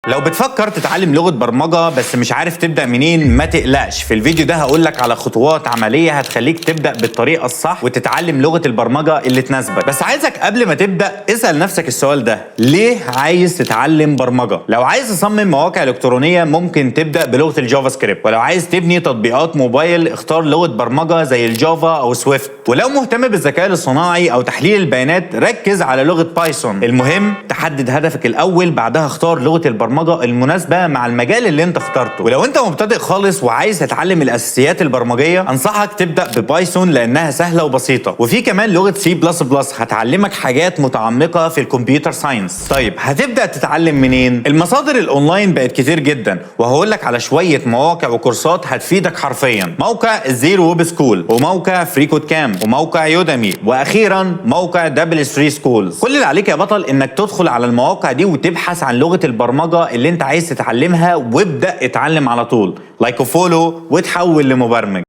لو بتفكر تتعلم لغة برمجة بس مش عارف تبدأ منين، ما تقلقش. في الفيديو ده هقولك على خطوات عملية هتخليك تبدأ بالطريقة الصح وتتعلم لغة البرمجة اللي تناسبك. بس عايزك قبل ما تبدأ اسأل نفسك السؤال ده: ليه عايز تتعلم برمجة؟ لو عايز تصمم مواقع إلكترونية ممكن تبدأ بلغة الجافا سكريبت، ولو عايز تبني تطبيقات موبايل اختار لغة برمجة زي الجافا أو سويفت، ولو مهتم بالذكاء الاصطناعي أو تحليل البيانات ركز على لغة بايثون. المهم تحدد هدفك الأول، بعدها اختار لغة البرمجة المناسبة مع المجال اللي انت اخترته. ولو انت مبتدئ خالص وعايز تتعلم الاساسيات البرمجية انصحك تبدأ ببايثون لانها سهلة وبسيطة، وفي كمان لغة سي بلس بلس هتعلمك حاجات متعمقة في الكمبيوتر ساينس. طيب هتبدأ تتعلم منين؟ المصادر الاونلاين بقت كتير جدا، وهقول لك على شوية مواقع وكورسات هتفيدك حرفيا: موقع الزيرو ويب سكول، وموقع فري كود كامب، وموقع يودامي، واخيرا موقع دبل 3 سكولز. كل اللي عليك يا بطل انك تدخل على المواقع دي وتبحث عن لغة البرمجة اللي انت عايز تتعلمها، وابدأ اتعلم على طول. لايك وفولو وتحول لمبرمج.